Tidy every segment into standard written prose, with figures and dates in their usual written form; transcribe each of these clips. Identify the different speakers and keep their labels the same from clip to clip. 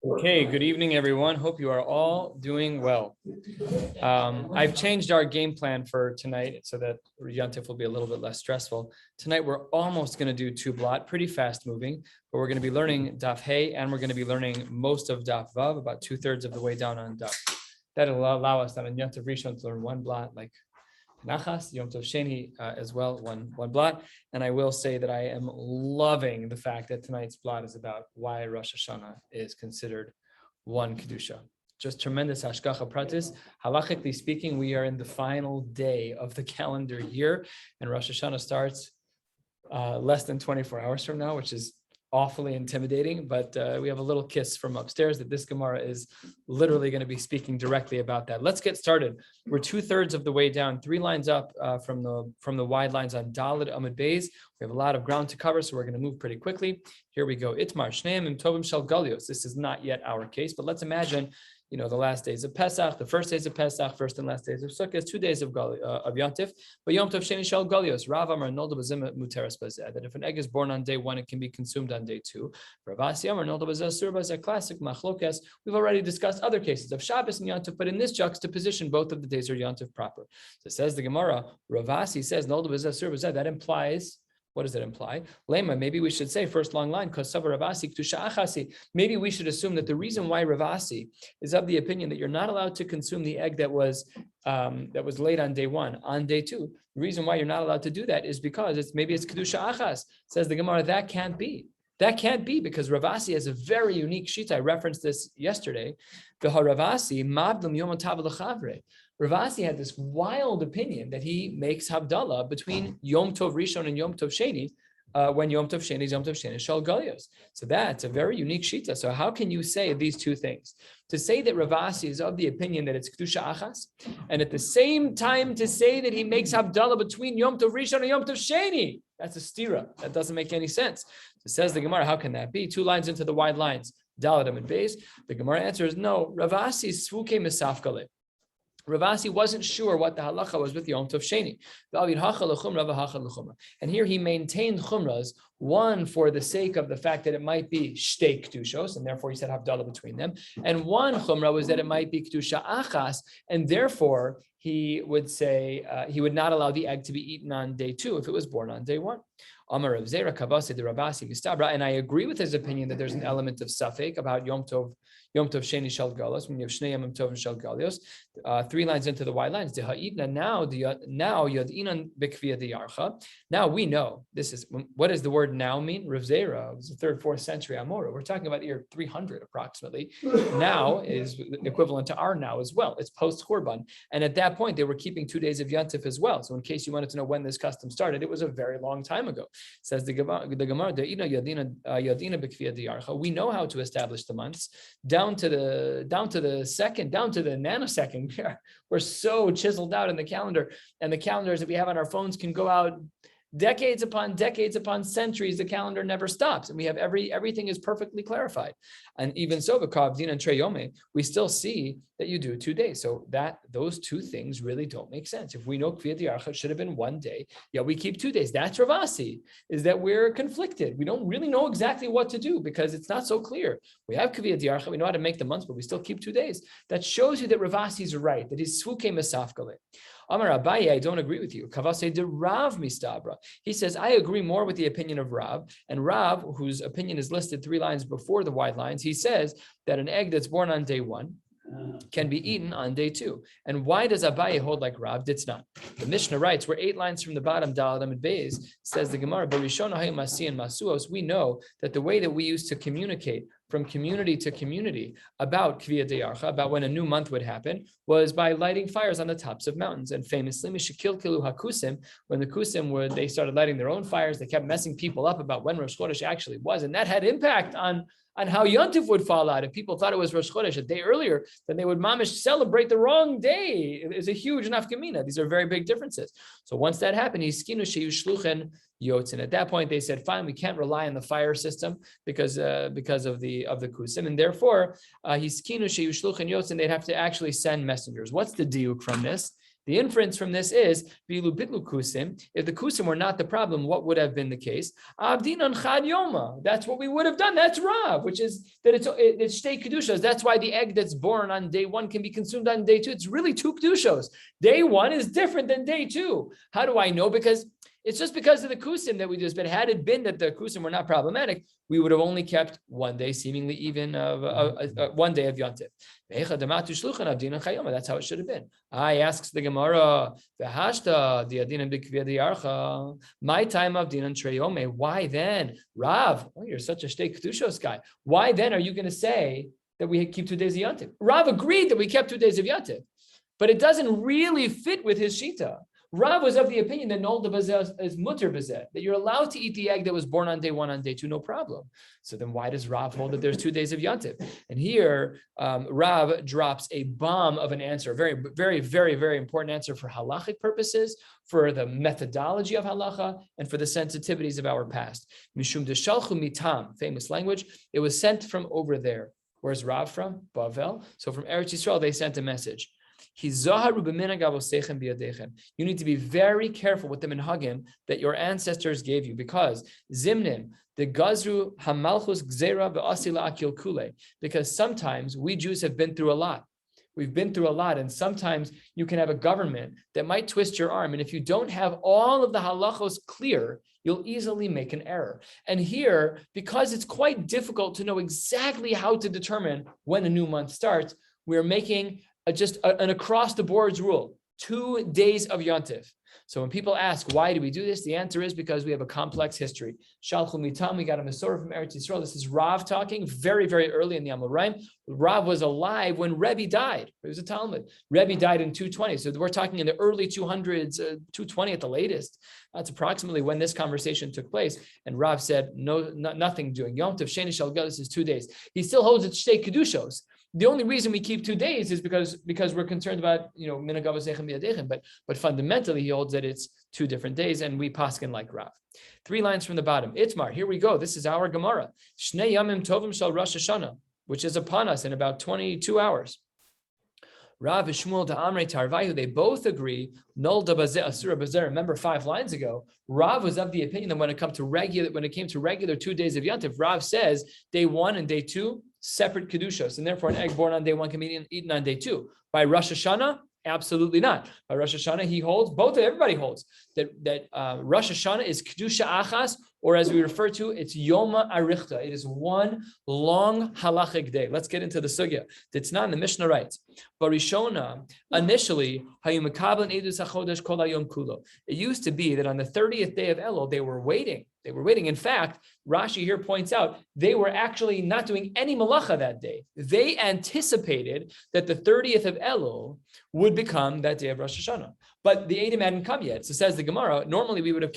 Speaker 1: Okay, good evening, everyone. Hope you are all doing well. I've changed our game plan for tonight so that Yantif will be a little bit less stressful. Tonight, we're almost going to do two blot, pretty fast moving, but we're going to be learning Daf Hey, and we're going to be learning most of Daf Vav, about 2/3 of the way down on Daf. That'll allow us on Yantif Rishon to learn one blot, like Nachas, Yom Tov Sheni as well, one blot. And I will say that I am loving the fact that tonight's blot is about why Rosh Hashanah is considered one Kedusha. Just tremendous hashgacha pratis. Halachically speaking, we are in the final day of the calendar year, and Rosh Hashanah starts less than 24 hours from now, which is awfully intimidating, but we have a little kiss from upstairs that this Gemara is literally going to be speaking directly about that. Let's get started. We're 2/3 of the way down, 3 lines up from the wide lines on Daled Amud Beis. We have a lot of ground to cover, so we're going to move pretty quickly. Here we go. Itmar Shneim Im Tovim Shel Galios. This is not yet our case, but let's imagine, the last days of Pesach, the first days of Pesach, first and last days of Sukkot, 2 days of Yantif, but Yom Tov Sheni Shel Galios. Rav Amar Nolda B'Zim Muteres B'Zeh, that if an egg is born on day 1, it can be consumed on day 2. Rav Asi Amar Nolda B'Zeh Sur B'Zeh, classic machlokes. We've already discussed other cases of Shabbos and Yantif, but in this juxtaposition, both of the days are Yantif proper. So says the Gemara, Rav Asi says Nolda B'Zeh Sur B'Zeh, that implies, what does it imply? Lema, maybe we should say, first long line, maybe we should assume that the reason why Rav Asi is of the opinion that you're not allowed to consume the egg that was laid on day 1, on day 2. The reason why you're not allowed to do that is because it's Kedusha Achas. Says the Gemara, that can't be. That can't be because Rav Asi has a very unique shita. I referenced this yesterday. Rav Asi had this wild opinion that he makes Havdalah between Yom Tov Rishon and Yom Tov Sheni when Yom Tov Sheni is Yom Tov Sheni Shal Galios. So that's a very unique shita. So how can you say these two things? To say that Rav Asi is of the opinion that it's Kedusha Achas, and at the same time to say that he makes Havdalah between Yom Tov Rishon and Yom Tov Sheni, that's a stira. That doesn't make any sense. So says the Gemara, how can that be? 2 lines into the wide lines, Daled Amud Beis. The Gemara answers, no, Rav Asi is Svuke Misafkale. Rav Asi wasn't sure what the halacha was with Yom Tov Sheni. And here he maintained chumras, one for the sake of the fact that it might be shtei kedushos, and therefore he said havdalah between them. And one chumra was that it might be kedusha achas, and therefore he would say he would not allow the egg to be eaten on day 2 if it was born on day 1. Amar Rav Zera Kavasi de Rav Asi Mistabra, and I agree with his opinion that there's an element of safek about Yom Tov Sheni Shel Galios, when you have Shnei Yom Tov Shel Galios. 3 lines into the wide lines. Now Yadinan B'Kviyah Diyarcha. Now we know this is, what does the word now mean? Rav Zera was the 3rd, 4th century Amora. We're talking about year 300 approximately. Now is equivalent to our now as well. It's post Churban, and at that point they were keeping 2 days of Yantif as well. So in case you wanted to know when this custom started, it was a very long time ago. Says the Gemara, we know how to establish the months down to the second, down to the nanosecond. We're so chiseled out in the calendar, and the calendars that we have on our phones can go out decades upon centuries. The calendar never stops, and we have everything is perfectly clarified. And even so, we still see that you do 2 days. So that those two things really don't make sense. If we know Kviyat Yarcha should have been 1 day, yet we keep 2 days. That's Rav Asi, is that we're conflicted. We don't really know exactly what to do because it's not so clear. We have Kviyat Yarcha, we know how to make the months, but we still keep 2 days. That shows you that Rav Asi is right, that he's Svuke Mesafkale. Amar Abaye, I don't agree with you. Kavase de Rav Mistabra. He says, I agree more with the opinion of Rav. And Rav, whose opinion is listed 3 lines before the wide lines, he says that an egg that's born on day 1 can be eaten on day 2. And why does Abaye hold like Rav? It's not. The Mishnah writes, we're 8 lines from the bottom, Daled Amud Beis, says the Gemara, we know that the way that we used to communicate from community to community about Kviyat Diyarcha, about when a new month would happen, was by lighting fires on the tops of mountains. And famously, Mishakilkilu HaKusim, when the Kusim they started lighting their own fires, they kept messing people up about when Rosh Chodesh actually was. And that had impact on how Yantif would fall out. If people thought it was Rosh Chodesh a day earlier, then they would mamish celebrate the wrong day. It's a huge nafkamina. These are very big differences. So once that happened, Hiskinu sheyu shluchen yotzin. At that point, they said, fine, we can't rely on the fire system because of the kusim, and therefore, hiskinu sheyu shluchen yotzin. They'd have to actually send messengers. What's the diuk from this? The inference from this is, bilu bitlu kusim, if the kusim were not the problem, what would have been the case? Avdinan chad yoma. That's what we would have done. That's Rav, which is that it's shtei kedushos. That's why the egg that's born on day one can be consumed on day two. It's really two kedushos. Day one is different than day two. How do I know? Because it's just because of the kusim that we do this. But had it been that the kusim were not problematic, we would have only kept one day, seemingly even of 1 day of Yontif. That's how it should have been. I asks the Gemara, my time of Dinan Treyome. Why then, Rav? Oh, you're such a shtei kedushos guy. Why then are you going to say that we keep 2 days of Yontif? Rav agreed that we kept 2 days of Yontif, but it doesn't really fit with his shita. Rav was of the opinion that nol bazeh is mutter bazeh, that you're allowed to eat the egg that was born on day one, on day two, no problem. So then why does Rav hold that there's 2 days of Yontif? And here, Rav drops a bomb of an answer, very, very, very, very important answer for halachic purposes, for the methodology of halacha, and for the sensitivities of our past. Mishum deshalchu mitam, famous language, it was sent from over there. Where's Rav from? Bavel. So from Eretz Yisrael, they sent a message. You need to be very careful with the minhagim that your ancestors gave you, because zimnim, the gazru hamalchus gzera ve'asila akil kule, because sometimes we Jews have been through a lot. We've been through a lot, and sometimes you can have a government that might twist your arm, and if you don't have all of the halachos clear, you'll easily make an error. And here, because it's quite difficult to know exactly how to determine when a new month starts, we're making an across-the-boards rule, 2 days of Yontif. So when people ask, why do we do this? The answer is because we have a complex history. Shalchu mitam, we got a Masorah from Eretz Yisrael. This is Rav talking very, very early in the Amoraim. Rav was alive when Rebbe died. It was a Talmud. Rebbe died in 220. So we're talking in the early 200s, 220 at the latest. That's approximately when this conversation took place. And Rav said, nothing doing. Yom Tov Sheni Shal Gadol, this is 2 days. He still holds it shtei kedushos. The only reason we keep 2 days is because we're concerned about, but fundamentally he holds that it's 2 different days, and we paskin like Rav. 3 lines from the bottom. Itmar, here we go. This is our Gemara. Shnei yamim tovim shal Rosh Hashanah, which is upon us in about 22 hours. Rav and Shmuel to Amrei Tarvayu, they both agree. Nol da bazeh asura bazeh. Remember 5 lines ago, Rav was of the opinion that when it came to regular 2 days of Yontif, Rav says day 1 and day 2 separate kedushos, and therefore an egg born on day 1 can be eaten on day 2. By Rosh Hashanah, absolutely not. By Rosh Hashanah, he holds, everybody holds that Rosh Hashanah is kedusha achas, or as we refer to, it's Yoma Arichta. It is one long halachic day. Let's get into the sugya. It's not in the Mishnah writes. Barishona, initially, it used to be that on the 30th day of Elul, they were waiting. In fact, Rashi here points out they were actually not doing any malacha that day. They anticipated that the 30th of Elul would become that day of Rosh Hashanah. But the Eidim hadn't come yet. So says the Gemara, normally we would have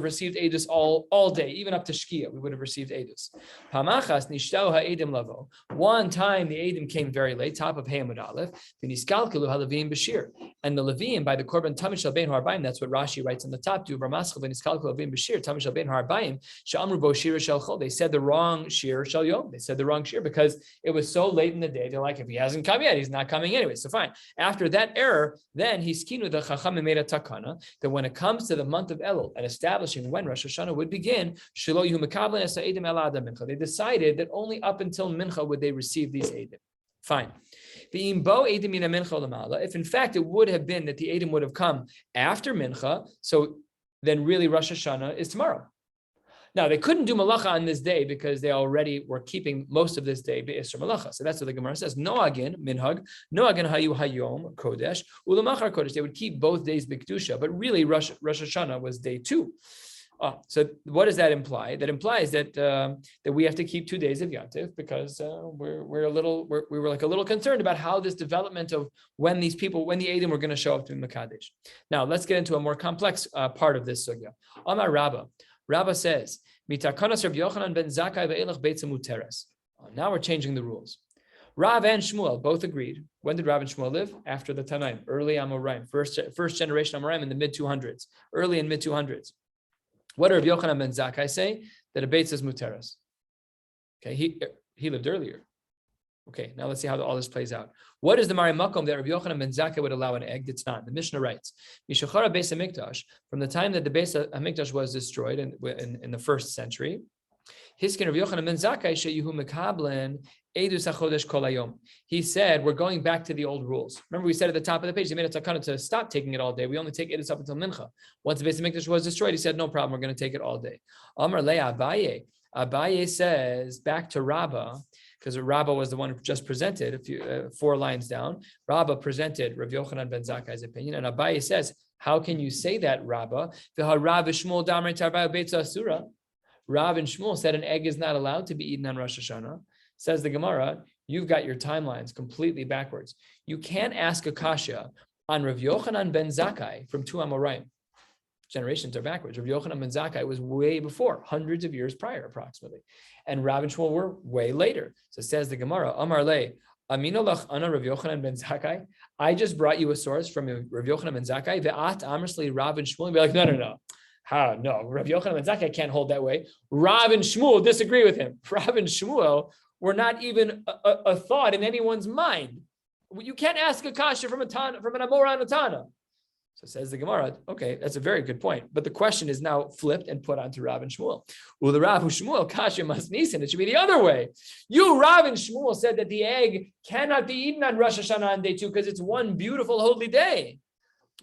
Speaker 1: received Eidus all day, even up to Shkia, we would have received Eidus. Pamachas nishtau ha'edim lavo. One time the Eidim came very late, top of Hayamud Aleph, v'niskalkelu ha'levim b'shir. And the Levim, by the Korban Tamid Shel Ben Harbaim, that's what Rashi writes on the top, do Bramaschel v'niskalkelu ha'levim b'shir, Tamid Shel Ben Harbaim, she'amru bo shir shel chol. They said the wrong shir shel yom. They said the wrong shir because it was so late in the day. They're like, if he hasn't come yet, he's not coming anyway. So fine. After that error, then he's the Chachamim made a takana that when it comes to the month of Elul and establishing when Rosh Hashanah would begin, they decided that only up until Mincha would they receive these Eidim. Fine. If in fact it would have been that the Eidim would have come after Mincha, so then really Rosh Hashanah is tomorrow. Now, they couldn't do malacha on this day because they already were keeping most of this day be'isr malacha. So that's what the Gemara says. Noagin, minhag, noagin hayu hayom, kodesh, ulamachar kodesh. They would keep both days b'kedusha, but really Rosh Hashanah was day 2. So what does that imply? That implies that that we have to keep 2 days of Yontif because we were a little concerned about how this development of when the Eidim were going to show up to Mekadesh. Now let's get into a more complex part of this sugya. Amar Rabba. Rabba says, "Mitakanas Rabbi Yochanan ben Zakkai ve'elach Beitzah muteres." Now we're changing the rules. Rav and Shmuel both agreed. When did Rav and Shmuel live? After the Tanaim, early Amoraim, first generation Amoraim in the mid-200s, early and mid-200s. What did Rabbi Yochanan ben Zakkai say? That a Beitzah is muteres. Okay, he lived earlier. Okay, now let's see how all this plays out. What is the Mari Makom that Rabbi Yochanan ben Zakkai would allow an egg? It's not. The Mishnah writes, Mishachara Beis HaMikdash, from the time that the Beis HaMikdash was destroyed in the first century, Hiskin Rabbi Yochanan ben Zakkai she'yihu mekablen edus hachodesh kol hayom. He said, we're going back to the old rules. Remember, we said at the top of the page, they made a takana to stop taking it all day. We only take edus up until mincha. Once the Beis HaMikdash was destroyed, he said, no problem, we're going to take it all day. Amar le Abaye. Abaye says, back to Rabbah, because Rabbah was the one who just presented 4 lines down. Rabbah presented Rav Yochanan ben Zakkai's opinion, and Abaye says, how can you say that, Rabbah? Rav and Shmuel said an egg is not allowed to be eaten on Rosh Hashanah. Says the Gemara, you've got your timelines completely backwards. You can't ask a kasha on Rav Yochanan ben Zakkai from 2 Amoraim. Generations are backwards. Rav Yochanan ben Zakkai was way before, hundreds of years prior, approximately. And Rav and Shmuel were way later. So says the Gemara, Amar le, Aminolach ana Rav Yochanan ben Zakkai. I just brought you a source from Rav Yochanan ben Zakkai. Ve'at amrsli Rav and Shmuel. Be like, no. How? No, Rav Yochanan ben Zakkai can't hold that way. Rav and Shmuel disagree with him. Rav and Shmuel were not even a thought in anyone's mind. You can't ask a kasha from an Amora and a Tana. So says the Gemara, okay, that's a very good point. But the question is now flipped and put onto Rav and Shmuel. Well, the Rav and Shmuel, kasha mas nisan. It should be the other way. You, Rav and Shmuel, said that the egg cannot be eaten on Rosh Hashanah on day 2 because it's one beautiful holy day.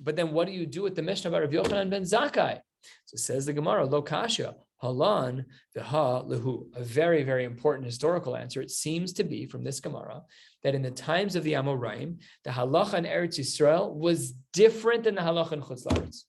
Speaker 1: But then what do you do with the Mishnah about Rav Yochanan ben Zakkai? So says the Gemara, lo kasha, halan v'ha lehu. A very, very important historical answer. It seems to be from this Gemara that in the times of the Amoraim, the halacha in Eretz Yisrael was different than the halacha in Chutz La'aretz.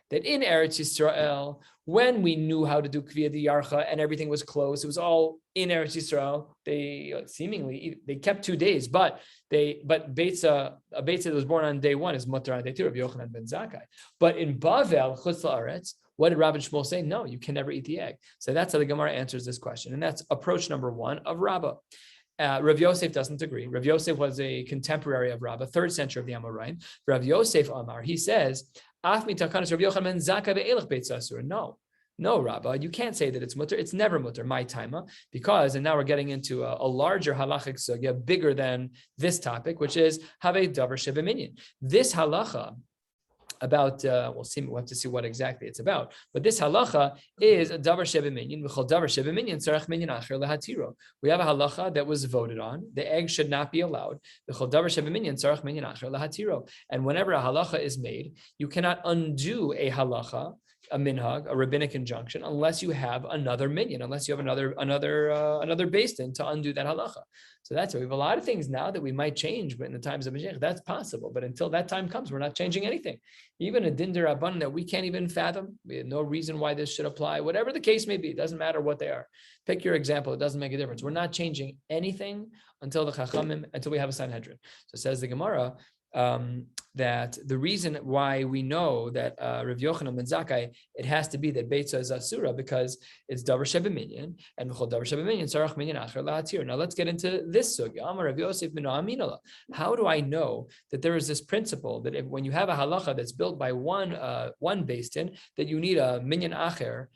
Speaker 1: That in Eretz Yisrael, when we knew how to do Kviya Diyarcha and everything was closed, it was all in Eretz Yisrael. They kept 2 days, but Beitzah that was born on day 1 is mutar on day 2, Rabbi Yochanan ben Zakkai. But in Bavel, Chutz La'aretz, what did Rav and Shmuel say? No, you can never eat the egg. So that's how the Gemara answers this question. And that's approach number 1 of Rabbah. Rav Yosef doesn't agree. Rav Yosef was a contemporary of Rabbah, 3rd century of the Amoraim. Rav Yosef Amar, he says, no, Rabbah, you can't say that it's mutter. It's never mutter, my taima, because, and now we're getting into a larger halachic sugya, bigger than this topic, which is have a davar sheva minyan. This halacha about, we'll have to see what exactly it's about. But this halacha is a davar sheva minyan. V'chol davar sheva minyan tzarech minyan acher lehatiro. We have a halacha that was voted on. The egg should not be allowed. V'chol davar sheva minyan tzarech minyan acher lehatiro. And whenever a halacha is made, you cannot undo a halacha, a minhag, a rabbinic injunction, unless you have another minyan, unless you have another beis din to undo that halacha. So that's why we have a lot of things now that we might change, but in the times of Mashiach, that's possible. But until that time comes, we're not changing anything. Even a din d'Rabbanan that we can't even fathom, we have no reason why this should apply. Whatever the case may be, it doesn't matter what they are. Pick your example; it doesn't make a difference. We're not changing anything until the Chachamim, until we have a Sanhedrin. So says the Gemara. That the reason why we know that Rav Yochanan ben Zakkai, it has to be that Beitzah is asura because it's davar sheva minyan and v'chol davar sheva minyan tzarech minyan acher lahatir. Now let's get into this sugya. Amar Rav Yosef ben Aminala. How do I know that there is this principle that when you have a halacha that's built by one beis din, that you need a minyan acher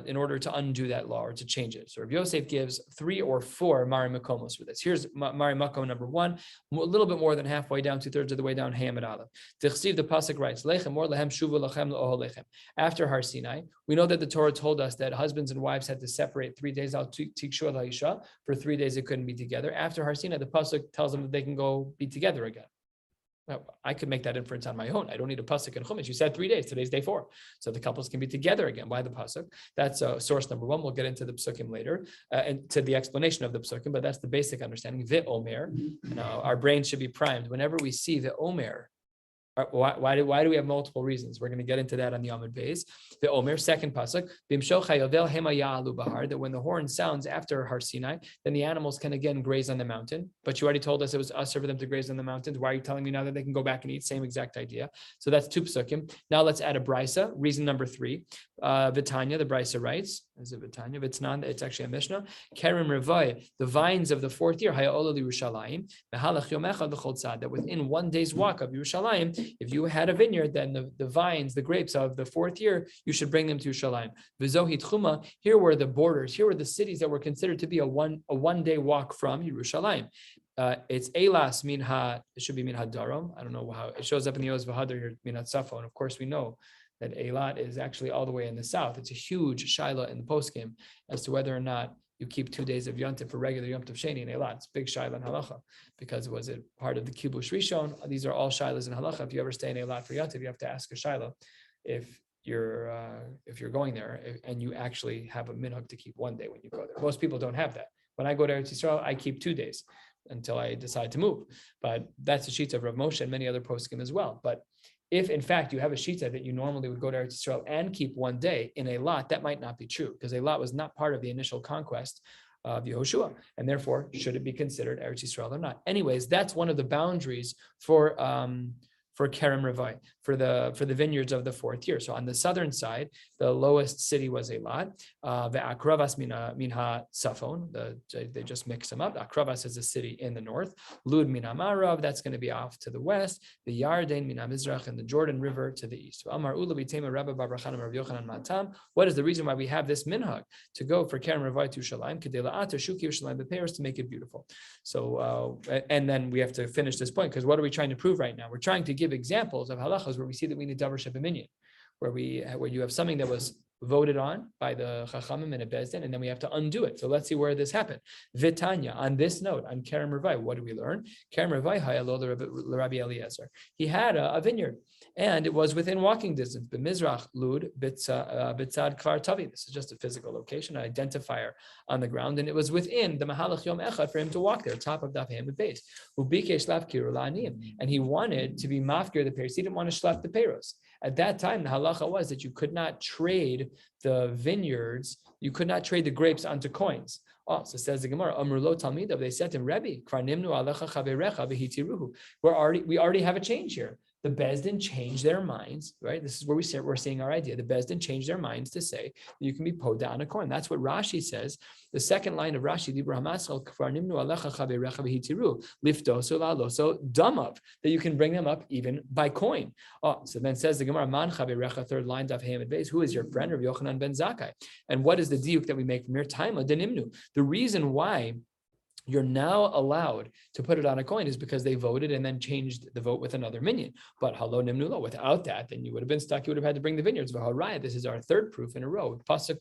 Speaker 1: in order to undo that law or to change it? So Rav Yosef gives 3 or 4 Mari Makomos for this. Here's Mari Makom number 1, a little bit more than halfway down, 2/3 of the way down, Hamid Aleph. Tichsiv, the pasuk writes, Lechem or lehem shuvu lachem l'ohol lechem. After Har Sinai, we know that the Torah told us that husbands and wives had to separate 3 days out tikshu al ha'isha. For 3 days they couldn't be together. After Har Sinai, the pasuk tells them that they can go be together again. Well, I could make that inference on my own. I don't need a pasuk and chumash. You said 3 days. Today's day 4, so the couples can be together again. Why the pasuk? That's source number 1. We'll get into the psukim later and to the explanation of the psukim, but that's the basic understanding. Ve'omer. Now our brain should be primed whenever we see ve'omer. Why do we have multiple reasons? We're going to get into that on the Amud Beis. The Omer, second pasuk, that when the horn sounds after Har Sinai, then the animals can again graze on the mountain. But you already told us it was usher for them to graze on the mountains. Why are you telling me now that they can go back and eat? Same exact idea. So that's 2 psukim. Now let's add a brisa. Reason number 3. Vitanya, the brisa writes, is it Vitanya? Vitnan, it's actually a Mishnah. Kerem Revai, the vines of the 4th year, Haya'ola Yerushalayim, that within 1 day's walk of Yerushalayim, If you had a vineyard, then the vines, the grapes of the fourth year, you should bring them to Yerushalayim. V'zohi tchuma, here were the borders, here were the cities that were considered to be a one-day walk from Yerushalayim. It's Elas Minha, it should be Minha Darom. I don't know how it shows up in the Oz V'Hadar here, Minha Tzafon. And of course, we know that Eilat is actually all the way in the south. It's a huge shaila in the poskim as to whether or not you keep 2 days of Yontif for regular Yom Tov Sheni in Eilat. It's big shaila in halacha because was it part of the kibush rishon? These are all shailas in halacha. If you ever stay in Eilat for Yontif, you have to ask a shaila if you're going there and you actually have a minhag to keep 1 day when you go there. Most people don't have that. When I go to Eretz Yisrael, I keep 2 days until I decide to move. But that's the shita of Rav Moshe and many other poskim as well. But if in fact you have a shita that you normally would go to Eretz Yisrael and keep 1 day in a lot, that might not be true because a lot was not part of the initial conquest of Yehoshua, and therefore should it be considered Eretz Yisrael or not? Anyways, that's one of the boundaries for Kerem Revai, for the vineyards of the fourth year. So on the southern side, the lowest city was Eilat. The Akravas Minha Safon, they just mix them up. Akravas is a city in the north. Lud Minha Marav, that's going to be off to the west. The Yarden Minha Mizrach, and the Jordan River to the east. Amar Ula B'Tema Rabbi Bar Chanan Rav Yochanan Matam. What is the reason why we have this minhag to go for Kerem Revai to Shalim? Kedei La'ater Shuki Shalim B'Peiros, to make it beautiful. So and then we have to finish this point because what are we trying to prove right now? We're trying to give examples of halachas where we see that we need davar shebeminyan, where you have something that was voted on by the chachamim in a bezdin, and then we have to undo it. So let's see where this happened. Vitanya, on this note, on Kerem Revai, what do we learn? Kerem Revai hayalo Rabbi Eliezer. He had a vineyard, and it was within walking distance. B'mizrach lud bitzad kvar tavi. This is just a physical location, an identifier on the ground, and it was within the mahalach yom echad for him to walk there, top of Daf Yomi base. Ubikesh lafkiru la'anim, and he wanted to be mafkir the peiros. He didn't want to shlaf the peiros. At that time, the halacha was that you could not trade the vineyards, you could not trade the grapes onto coins. Oh, so says the Gemara, Amrulo Talmidav, they said to him, Rebbe, Kvarnimnu alecha chaverecha v'hitiruhu. We already have a change here. The Bezdin changed their minds, right? This is where we're seeing our idea. The Bezdin changed their minds to say that you can be poda on a coin. That's what Rashi says. The second line of Rashi, damav, that you can bring them up even by coin. Oh, so then says the Gemara, Man chaverecha, third line of Hamid Beis, who is your friend, Rabbi Yochanan ben Zakkai? And what is the diuk that we make from your time? The reason why you're now allowed to put it on a coin is because they voted and then changed the vote with another minion. But halo nimnulo, without that, then you would have been stuck. You would have had to bring the vineyards. V'haraya, this is our third proof in a row. Pasuk,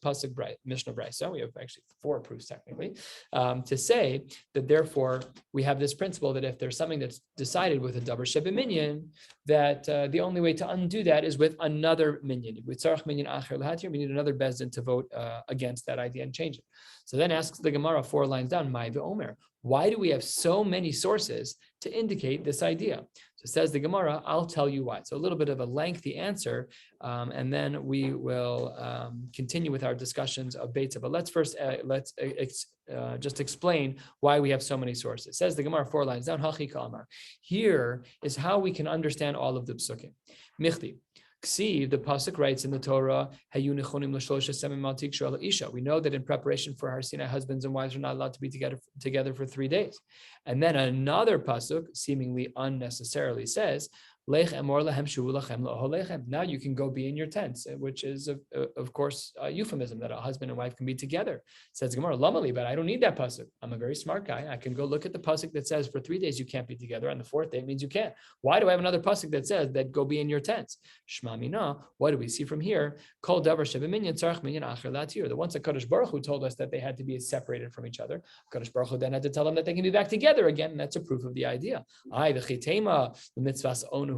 Speaker 1: Mishnah Brisa. We have actually 4 proofs technically to say that therefore we have this principle that if there's something that's decided with a davar sheba minion, that the only way to undo that is with another minion. With tzarach minion acher lahatir, we need another bezdin to vote against that idea and change it. So then asks the Gemara 4 lines down, Mai v'omer, why do we have so many sources to indicate this idea? So says the Gemara, I'll tell you why. So a little bit of a lengthy answer, and then we will continue with our discussions of Beitzah. But let's first just explain why we have so many sources. Says the Gemara 4 lines down, Hachi Kalmar. Here is how we can understand all of the psukim. Michti. Ksiv, the pasuk writes in the Torah, we know that in preparation for Har Sinai, husbands and wives are not allowed to be together for 3 days. And then another pasuk, seemingly unnecessarily, says, now you can go be in your tents, which is, of course, a euphemism that a husband and wife can be together. Says Gemara, Lamali, but I don't need that pasuk. I'm a very smart guy. I can go look at the pasuk that says for 3 days you can't be together. On the 4th day, it means you can. Why do I have another pasuk that says that go be in your tents? Shma mina. What do we see from here? Kol davar shebeminyan tzarich minyan acher latir. The ones that Kadosh Baruch Hu told us that they had to be separated from each other, Kadosh Baruch Hu then had to tell them that they can be back together again. And that's a proof of the idea. The chitema, the mitzvahs onu.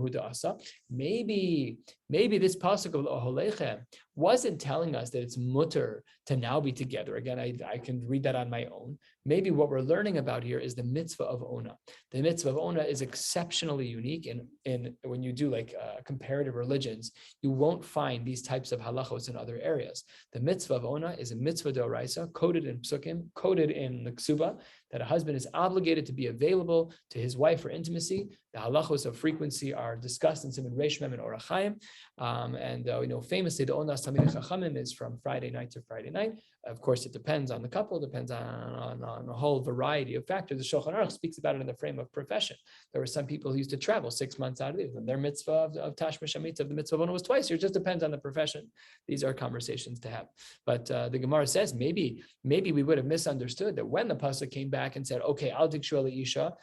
Speaker 1: Maybe this pasuk of Oholechem wasn't telling us that it's mutter to now be together. Again, I can read that on my own. Maybe what we're learning about here is the mitzvah of Ona. The mitzvah of Ona is exceptionally unique. And when you do comparative religions, you won't find these types of halachos in other areas. The mitzvah of Ona is a mitzvah d'oraisa, coded in psukim, coded in the ksuba, that a husband is obligated to be available to his wife for intimacy. The halachos of frequency are discussed in Siman Reish Mem and Orach Chaim. Famously, the Onas Tamid Chachamim is from Friday night to Friday night. Of course, it depends on the couple, depends on a whole variety of factors. The Shulchan Aruch speaks about it in the frame of profession. There were some people who used to travel 6 months out of the year. Their mitzvah of Tashmish Hamitz of the mitzvah of was twice. It just depends on the profession. These are conversations to have. But the Gemara says maybe we would have misunderstood that when the pasuk came back and said, okay, I'll dikshu ala isha.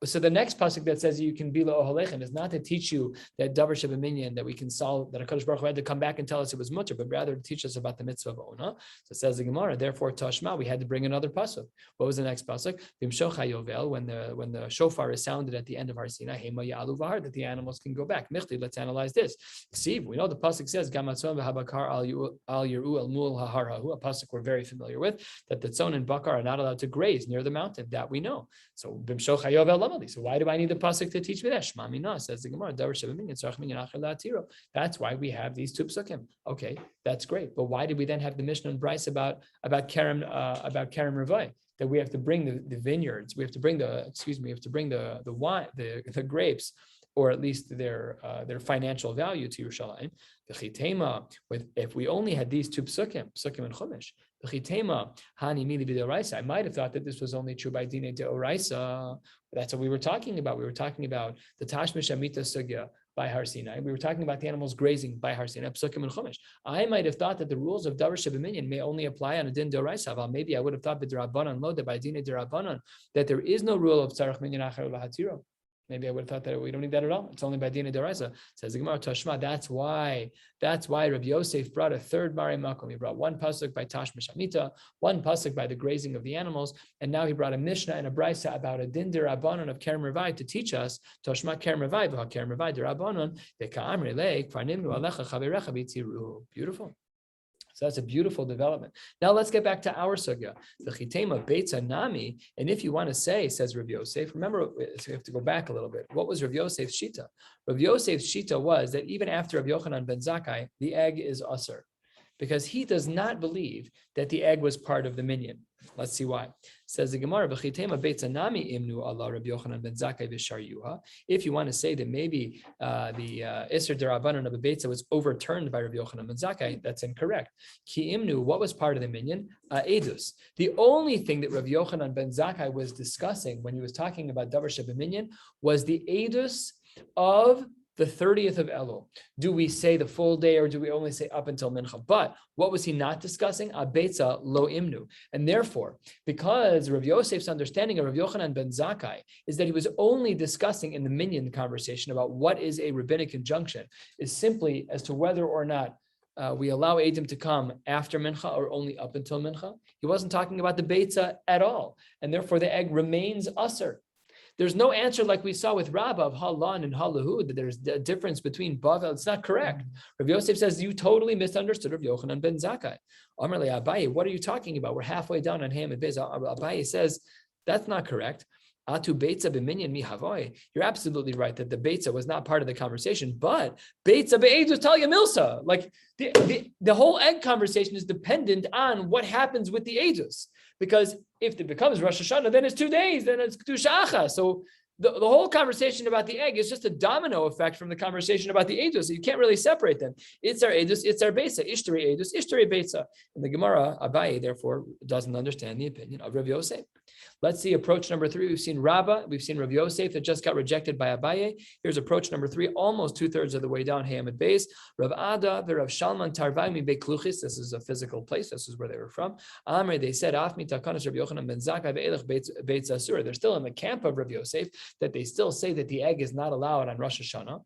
Speaker 1: So the next pasuk that says you can be la'ohalechem is not to teach you that davar shebeminyan, that we can solve, that HaKadosh Baruch Hu had to come back and tell us it was mutter, but rather to teach us about the mitzvah of ona. So it says the Gemara, therefore Tashma, we had to bring another pasuk. What was the next pasuk? Vimshoch hayovel, when the shofar is sounded at the end of Har Sinai, hema ya'alu v'har, that the animals can go back. Michli, let's analyze this. See, we know the pasuk says gamatzon v'habakar al yiru el mul haharhahu, a pasuk we're very familiar with, that the tzon and bakar are not allowed to graze near the mountain. That we know. So vimshoch hayovel. So why do I need the pasuk to teach me that? Shema mina, says the Gemara. That's why we have these two psukim. Okay, that's great. But why did we then have the Mishnah and Bryce about Kerem Revai? That we have to bring the vineyards, we have to bring the wine, the grapes, or at least their financial value to Yerushalayim. If we only had these two psukim and chumash. I might have thought that this was only true by Dine de Oraisa. That's what we were talking about. We were talking about the Tashmish Amita Sugya by Har Sinai. We were talking about the animals grazing by Har Sinai, Psukim and Chumash. I might have thought that the rules of Davar Shebeminyan may only apply on a Din de Oraisa. Well, maybe I would have thought that by Dine de Rabbanan, that there is no rule of Tzarech Minyan Acher Lahatiro. Maybe I would have thought that we don't need that at all. It's only by Dina Deraisa. Says the Gemara Tashma. That's why Rabbi Yosef brought a third Mari Makom. He brought one pasuk by Tashmish Hamita, one pasuk by the grazing of the animals, and now he brought a Mishnah and a Brisa about a Din Derabanan of Kerem Revai to teach us Tashma Kerem Revai v'ha Kerem Revai Derabanan v'ka'amri lei kvarnimnu alecha chaverecha b'tziru. Beautiful. So that's a beautiful development. Now let's get back to our sugya. The chitema Beitzah nami, and if you want to say, says Rav Yosef, remember, we have to go back a little bit. What was Rav Yosef's shita? Rav Yosef's shita was that even after Rav Yochanan ben Zakkai, the egg is usher, because he does not believe that the egg was part of the minyan. Let's see why. Says the Gemara, "V'chitema Beitzah nami imnu Allah Rabbi Yochanan ben Zakkai v'sharyuha." If you want to say that maybe the Isser Derabanan of the Beitzah was overturned by Rabbi Yochanan ben Zakkai, that's incorrect. Ki imnu, what was part of the minyan? Edus. The only thing that Rabbi Yochanan ben Zakkai was discussing when he was talking about Davar Shebeminyan was the edus of the 30th of Elul. Do we say the full day or do we only say up until Mincha? But what was he not discussing? Beitzah lo imnu. And therefore, because Rav Yosef's understanding of Rav Yochanan ben Zakkai is that he was only discussing in the minyan conversation about what is a rabbinic injunction, is simply as to whether or not we allow Eidim to come after Mincha or only up until Mincha. He wasn't talking about the Beitzah at all. And therefore the egg remains usher. There's no answer like we saw with Rabbah of Halan and Halahu, that there's a difference between Bavel. It's not correct. Rav Yosef says you totally misunderstood Rav Yochanan ben Zakkai. Amar le Abaye, what are you talking about? We're halfway down on Ham and Bez. Abaye says that's not correct. Atu Beitzah b'minyan mi havoy. You're absolutely right that the Beitzah was not part of the conversation, but Beitzah be'edus talia milsa. Like the whole egg conversation is dependent on what happens with the edus. Because if it becomes Rosh Hashanah, then it's 2 days, then it's Kedusha Acha. So the whole conversation about the egg is just a domino effect from the conversation about the edus. So you can't really separate them. It's our edus, it's our Beitzah. Ishtari edus, Ishtari Beitzah. And the Gemara, Abaye, therefore, doesn't understand the opinion of Rav Yosef. Let's see approach number 3. We've seen Rabbah, we've seen Rav Yosef that just got rejected by Abaye. Here's approach number 3, almost 2/3 of the way down Hamid Beis. Rav Ada, the Rav Shalman Tarvai mi Bekluchis. This is a physical place. This is where they were from. Amri, they said, Afmi Takanas Rav Yochanan ben Zakkai ve'elech Beitzah Asur. They're still in the camp of Rav Yosef that they still say that the egg is not allowed on Rosh Hashanah.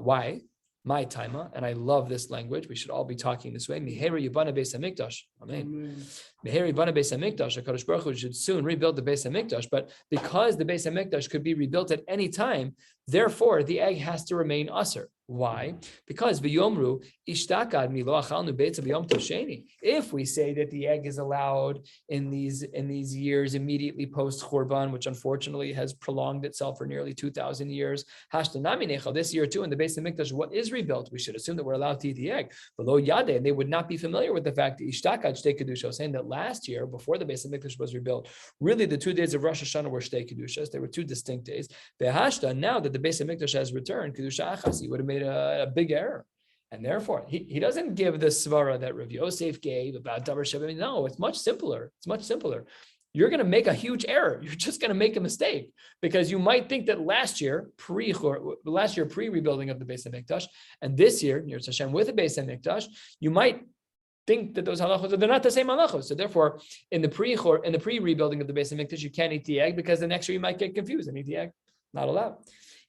Speaker 1: Why? My taima, and I love this language. We should all be talking this way. Miheri Yibana Beis Hamikdash. Amen. Miheri Yibana Beis Hamikdash. HaKadosh Baruch Hu should soon rebuild the Beis Hamikdash. But because the Beis Hamikdash could be rebuilt at any time, therefore the egg has to remain usher. Why? Because v'yomru ishtakad milo achalnu beitzah b'yom tov sheni. If we say that the egg is allowed in these years immediately post Churban, which unfortunately has prolonged itself for nearly 2,000 years, hashtanami nechal, this year too in the Beis Hamikdash, what is rebuilt? We should assume that we're allowed to eat the egg. Below yade, and they would not be familiar with the fact that ishtakad shtei kedusha, saying that last year before the Beis Hamikdash was rebuilt, really the 2 days of Rosh Hashanah were shtei kedushas. They were 2 distinct days. Behashta, now that the Beis Hamikdash has returned, kedusha achas, he would have made made a big error. And therefore, he doesn't give the svara that Rav Yosef gave about davar sheva. No, it's much simpler. It's much simpler. You're going to make a huge error. You're just going to make a mistake because you might think that last year pre-rebuilding of the Beis HaMikdash, and this year, Yirtzeh Hashem, with the Beis HaMikdash, you might think that those halachos, they're not the same halachos. So therefore, in the pre-rebuilding of the Beis HaMikdash, you can't eat the egg because the next year you might get confused and eat the egg. Not allowed.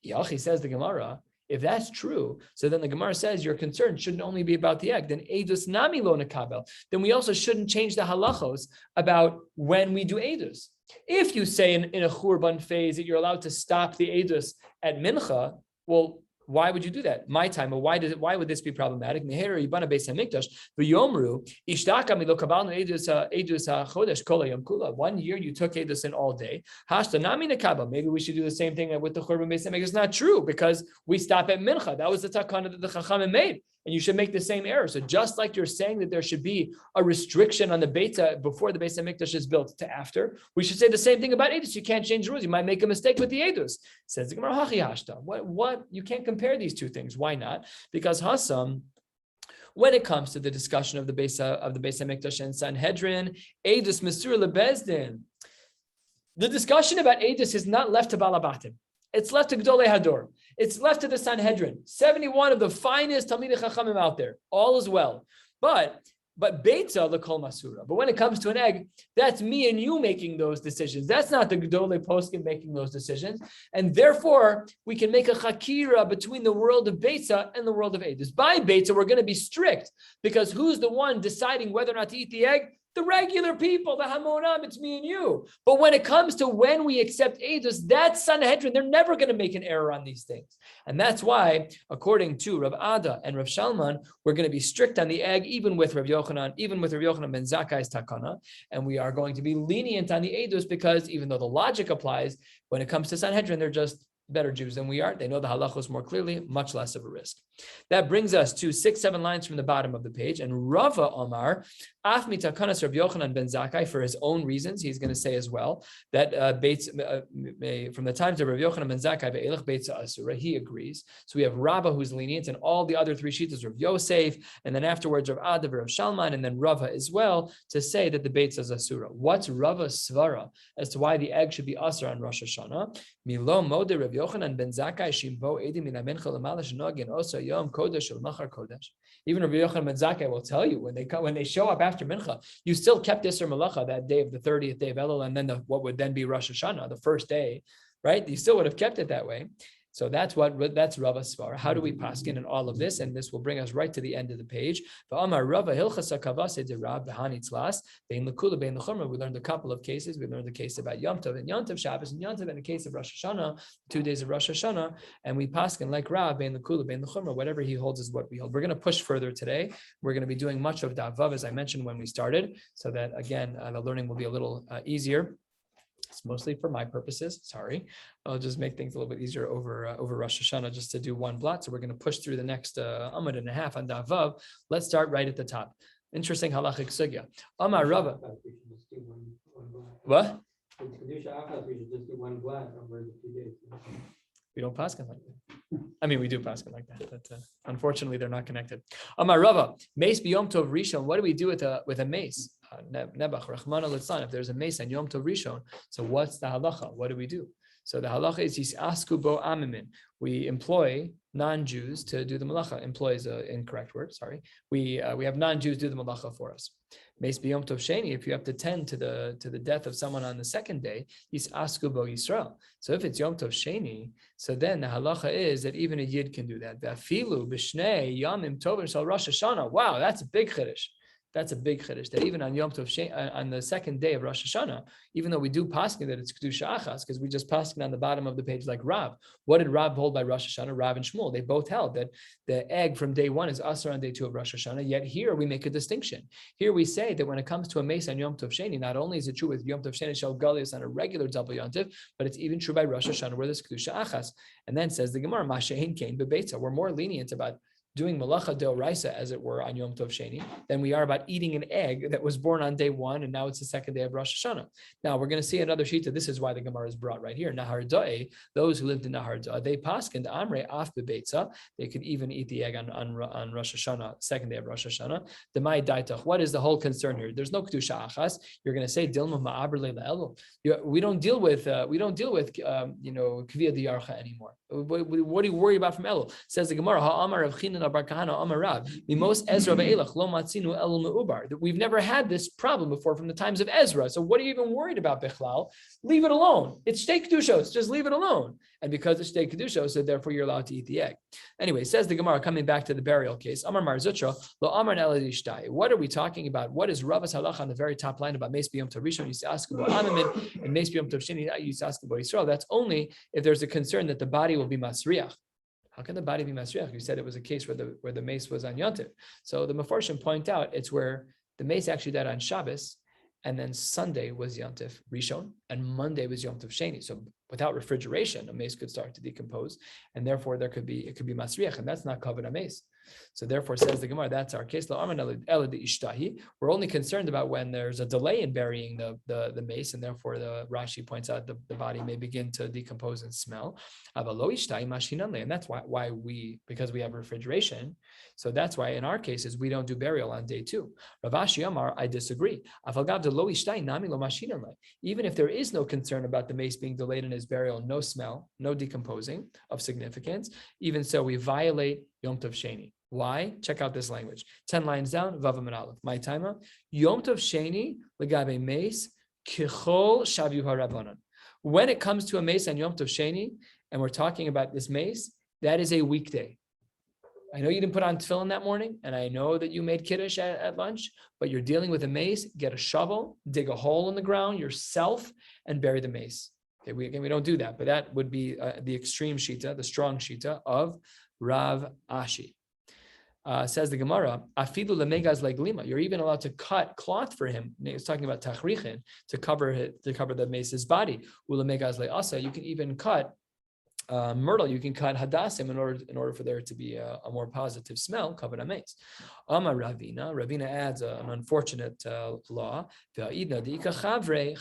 Speaker 1: Yachi says the Gemara, if that's true, so then the Gemara says your concern shouldn't only be about the egg. Then edus nami lo nekabel. Then we also shouldn't change the halachos about when we do edus. If you say in a churban phase that you're allowed to stop the edus at mincha, well, why would you do that? My time, or why would this be problematic? 1 year you took edus in all day. Maybe we should do the same thing with the churban Beis HaMikdash. It's not true because we stop at mincha. That was the takana that the chachamim made. And you should make the same error. So just like you're saying that there should be a restriction on the Beitzah before the Beis HaMikdash is built to after, we should say the same thing about edus. You can't change rules. You might make a mistake with the edus. Says the Gemara, Hachi Hashta. What? You can't compare these two things. Why not? Because Hassam, when it comes to the discussion of the Beis HaMikdash and Sanhedrin, edus mesur lebezdin. The discussion about edus is not left to Balabatim. It's left to Gdolei Hador. It's left to the Sanhedrin. 71 of the finest Talmidei Chachamim out there. All is well. But Beitzah l'kol masura. But when it comes to an egg, that's me and you making those decisions. That's not the Gdolei Poskim making those decisions. And therefore, we can make a chakira between the world of Beitzah and the world of Edus. By Beitzah, we're going to be strict because who's the one deciding whether or not to eat the egg? The regular people, the Hamonam, it's me and you. But when it comes to when we accept Edus, that's Sanhedrin. They're never going to make an error on these things. And that's why, according to Rav Ada and Rav Shalman, we're going to be strict on the egg, even with Rav Yochanan ben Zakkai's takana. And we are going to be lenient on the Edus because even though the logic applies, when it comes to Sanhedrin, they're just better Jews than we are. They know the halachos more clearly, much less of a risk. That brings us to 6-7 lines from the bottom of the page. And Rava Omar, Af mitakanas Rav Yochanan ben Zakkai, for his own reasons, he's going to say as well that from the times of Rav Yochanan ben Zakkai, ve'elech Beitzah asura, he agrees. So we have Rava who's lenient, and all the other three shittas, Rav Yosef, and then afterwards Rav Adav, Rav Shalman, and then Rava as well, to say that the Beitzah is asura. What's Rava's svara as to why the egg should be asur on Rosh Hashanah? Milo mode Rav Yochanan ben Zakkai shimbo edim min hamencha lamala shenogin osa yom kodesh or machar kodesh. Even Rabbi Yochanan ben Zakkai will tell you when they show up after mincha, you still kept Isser Malacha that day of the 30th day of Elul, and then what would then be Rosh Hashanah, the first day, right? You still would have kept it that way. So that's Rava's svara. How do we paskin in all of this? And this will bring us right to the end of the page. We learned a couple of cases. We learned the case about Yom Tov and Yom Tov, Shabbos and Yom Tov, and the case of Rosh Hashanah, 2 days of Rosh Hashanah, and we paskin like Rav, bein l'kula, bein l'chumra, whatever he holds is what we hold. We're going to push further today. We're going to be doing much of Daf Vav, as I mentioned when we started, so that again the learning will be a little easier. It's mostly for my purposes. Sorry, I'll just make things a little bit easier over Rosh Hashanah just to do one blot. So we're going to push through the next amud and a half on Daf Vav. Let's start right at the top. Interesting halachic sugya. Amar Rava. What? We don't paskin like that. I mean, we do paskin like that, but unfortunately, they're not connected. Amar Rava, mace b'yom tov rishon. What do we do with a mace? Nebach rachmana litzlan. If there's a mace on Yom Tov Rishon, so what's the halacha? What do we do? So the halacha is yisasku bo amimin. We employ non-Jews to do the malacha. Employ is an incorrect word. Sorry. We have non-Jews do the malacha for us. Meis b'yom tov sheni. If you have to tend to the death of someone on the second day, yisasku bo Yisrael. So if it's Yom Tov Sheni, so then the halacha is that even a yid can do that. V'afilu b'shnei yamim tovim shel Rosh Hashanah. Wow, that's a big chiddush. That's a big chiddush. That even on Yom Tov on the second day of Rosh Hashanah, even though we do paskin that it's kedusha achas, because we just paskin on the bottom of the page like Rav. What did Rav hold by Rosh Hashanah? Rav and Shmuel, they both held that the egg from day one is asur on day 2 of Rosh Hashanah. Yet here we make a distinction. Here we say that when it comes to a mace on Yom Tov Sheni, not only is it true with Yom Tov Sheni shel Galius on a regular double Yom Tov, but it's even true by Rosh Hashanah where there's kedusha achas. And then says the Gemara, Mashein Kain beBeitzah. We're more lenient about doing malacha deoraisa, as it were, on Yom Tov Sheni, than we are about eating an egg that was born on day one, and now it's the second day of Rosh Hashanah. Now, we're going to see another shita. This is why the Gemara is brought right here. Nahar Da'eh, those who lived in Nahar Da'eh, they paskined Amre af Beitzah. They could even eat the egg on Rosh Hashanah, second day of Rosh Hashanah. The Mai Daitach. What is the whole concern here? There's no Kedusha Achas. You're going to say Dilma Ma'aber Le'elu. We don't deal with Kviyah Diyarcha anymore. What do you worry about from Elul? Says the Gemara, Ha'amar Rav Chinan Bar Kahana Amar Rav, Mimos Ezra Ve'elach Lo Matzinu Elul Me'ubar. We've never had this problem before from the times of Ezra. So what are you even worried about, Bichlal? Leave it alone. It's Shtei Kedushos. Just leave it alone. And because it's Shtei Kedushos, so therefore you're allowed to eat the egg. Anyway, says the Gemara, coming back to the burial case, Amar Mar Zutra Lo Amar Neladi Shtai. What are we talking about? What is Rava's halacha on the very top line about Meis B'Yom Tov Rishon? You used to ask about Amamin, and Meis B'Yom Tov Sheni, you used to ask about Yisrael. That's only if there's a concern that the body will be masriach. How can the body be masriach? You said it was a case where the mace was on Yontif. So the Mefarshim point out it's where the mace actually died on Shabbos, and then Sunday was Yontif Rishon, and Monday was Yom Tov Sheni. So without refrigeration, a mace could start to decompose, and therefore it could be masriach, and that's not covered a mace. So therefore, says the Gemara, that's our case. We're only concerned about when there's a delay in burying the mace, and therefore the Rashi points out the body may begin to decompose and smell. And that's why because we have refrigeration. So that's why in our cases we don't do burial on day 2. Rav Ashi Amar, I disagree. Even if there is no concern about the mace being delayed in his burial, no smell, no decomposing of significance, even so we violate Yom Tov Sheni. Why? Check out this language. 10 lines down, Vav and Aleph. My timer. Yom Tov Sheni legabe mace kichol shavu harabanan. When it comes to a mace on Yom Tov Sheni, and we're talking about this mace, that is a weekday. I know you didn't put on tefillin that morning, and I know that you made kiddush at lunch, but you're dealing with a mace. Get a shovel, dig a hole in the ground yourself, and bury the mace. Okay, we don't do that, but that would be the extreme shita, the strong shita of Rav Ashi. Says the Gemara, afidu lemegaz leglima. You're even allowed to cut cloth for him. It's talking about tachrichin to cover the mace's body. Ulemegaz leasa. You can even cut myrtle. You can cut hadassim in order for there to be a more positive smell. Covered a mace. Amar Ravina. Ravina adds an unfortunate law. Chavre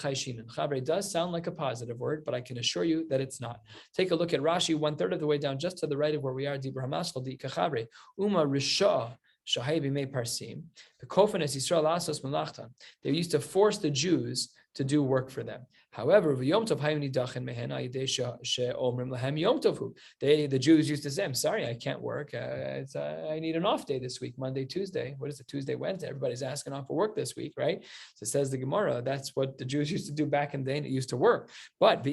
Speaker 1: does sound like a positive word, but I can assure you that it's not. Take a look at Rashi, 1/3 of the way down, just to the right of where we are. Dibra hamaschal di chavre uma risha shahei b'mei parsim. The kofan is Yisrael asos melachtan. They used to force the Jews to do work for them. However, the Jews used to say, I'm sorry, I can't work. I need an off day this week, Monday, Tuesday. What is it, Tuesday, Wednesday? Everybody's asking off for work this week, right? So it says the Gemara, that's what the Jews used to do back in the day, and it used to work. But if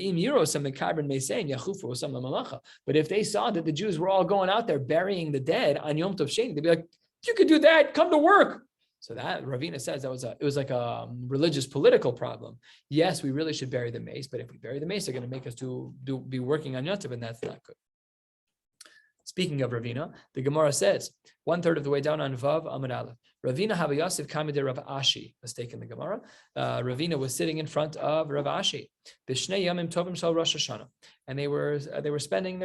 Speaker 1: they saw that the Jews were all going out there burying the dead on Yom Tov Sheni, they'd be like, you could do that, come to work. So that Ravina says it was like a religious political problem. Yes, we really should bury the mace, but if we bury the mace, they're going to make us be working on Yom Tov, and that's not good. Speaking of Ravina, the Gemara says 1/3 of the way down on Vav Amud Aleph. Ravina Havayasif Kamide Rav Ashi. Mistake in the Gemara. Ravina was sitting in front of Rav Ashi. Bishnei Yamim Tovim Shal Rosh Hashanah, and they were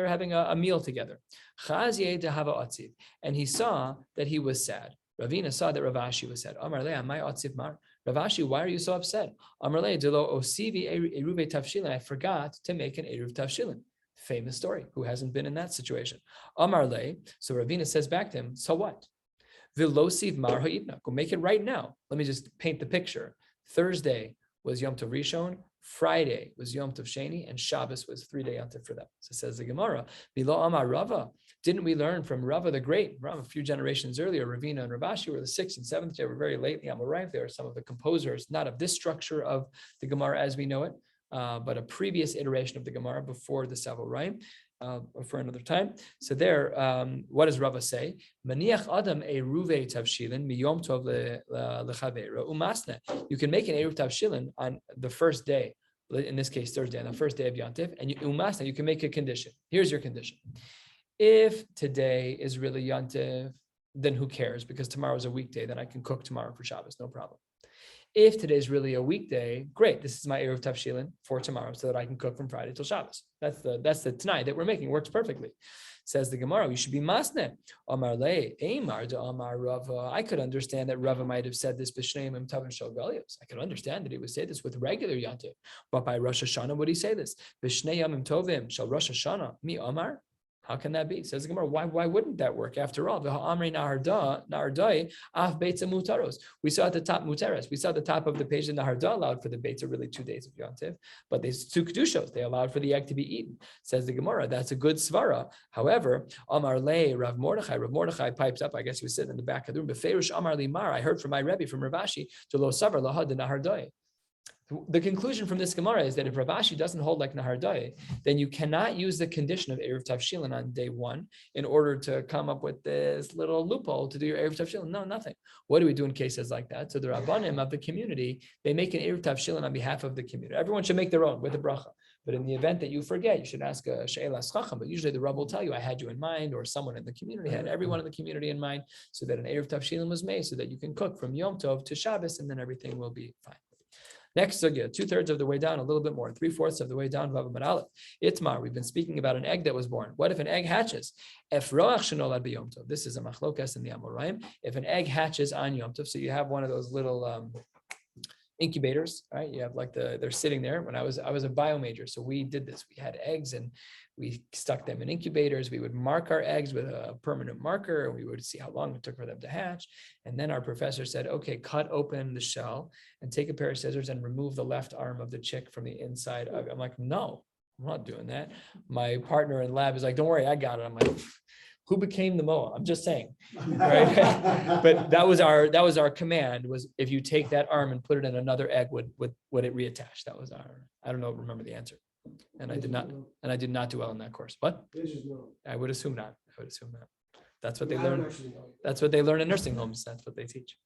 Speaker 1: having a meal together. Chazye Dehava Atziv, and he saw that he was sad. Ravina saw that Rav Ashi was sad. Amar le, my atziv mar. Rav Ashi, why are you so upset? Amar le, delo osivi eruve tavshilin. I forgot to make an eruv tavshilin. Famous story. Who hasn't been in that situation? Amar le. So Ravina says back to him, so what? Vilosiv mar ha'itna. Go make it right now. Let me just paint the picture. Thursday was Yom Tov Rishon. Friday was Yom Tov Sheni, and Shabbos was 3-day Yom Tov for them. So says the Gemara, Bilo Amar Rava. Didn't we learn from Rava the Great? Rava, a few generations earlier, Ravina and Rav Ashi were the 6th and 7th. They were very late. The Amoraim, they were some of the composers, not of this structure of the Gemara as we know it, but a previous iteration of the Gemara before the Savoraim. For another time. So there, what does Rava say? Maniach Adam eruve tavshilin miyom tov lechavera umasne. You can make an eruv tavshilin on the first day, in this case Thursday, on the first day of Yontif, and umasne, you can make a condition. Here's your condition: if today is really Yontif, then who cares? Because tomorrow is a weekday, then I can cook tomorrow for Shabbos, no problem. If today's really a weekday, great. This is my Erev Tavshilin for tomorrow so that I can cook from Friday till Shabbos. That's the Tanai that we're making. Works perfectly. Says the Gemara, you should be masne. Amar le, Amar de Amar Rava. I could understand that Rava might have said this b'shneim tavim shel galios. I could understand that he would say this with regular yantiv. But by Rosh Hashanah, would he say this? B'shnei yamim tovim shel Rosh Hashanah mi Amar. How can that be? Says the Gemara, why wouldn't that work? After all, the Amri Nahardai af Beitzah mutaros. We saw at the top mutaros. We saw at the top of the page that Nahardai allowed for the Beitzah really 2 days of Yontiv, but there's 2 kedushos. They allowed for the egg to be eaten. Says the Gemara, that's a good svara. However, Amar le Rav Mordechai pipes up. I guess he was sitting in the back of the room. Beferish Amar limar. I heard from my Rebbe from Ravashi to lo savar lahad the Nahardai. The conclusion from this Gemara is that if Rav Ashi doesn't hold like Nahar Dai, then you cannot use the condition of Erev Tavshilin on day 1 in order to come up with this little loophole to do your Erev Tavshilin. No, nothing. What do we do in cases like that? So the Rabbanim of the community, they make an Erev Tavshilin on behalf of the community. Everyone should make their own with a bracha. But in the event that you forget, you should ask a she'elas chacham. But usually the Rav will tell you, I had you in mind, or someone in the community had everyone in the community in mind, so that an Erev Tavshilin was made so that you can cook from Yom Tov to Shabbos, and then everything will be fine. Next sugya, 2/3 of the way down, a little bit more, 3/4 of the way down, Vav Amud Aleph. Itmar, we've been speaking about an egg that was born. What if an egg hatches? This is a machlokas in the Amoraim. If an egg hatches on Yom Tov, so you have one of those little incubators, right? You have like they're sitting there. When I was a bio major, so we did this. We had eggs and we stuck them in incubators. We would mark our eggs with a permanent marker, and we would see how long it took for them to hatch. And then our professor said, okay, cut open the shell and take a pair of scissors and remove the left arm of the chick from the inside of it. I'm like, no, I'm not doing that. My partner in lab is like, don't worry, I got it. I'm like, who became the Moa? I'm just saying, right? But that was our command, was if you take that arm and put it in another egg, would it reattach? That was I don't know, remember the answer. And I did not do well in that course. What? I would assume not. That's what they learn. That's what they learn in nursing homes. That's what they teach.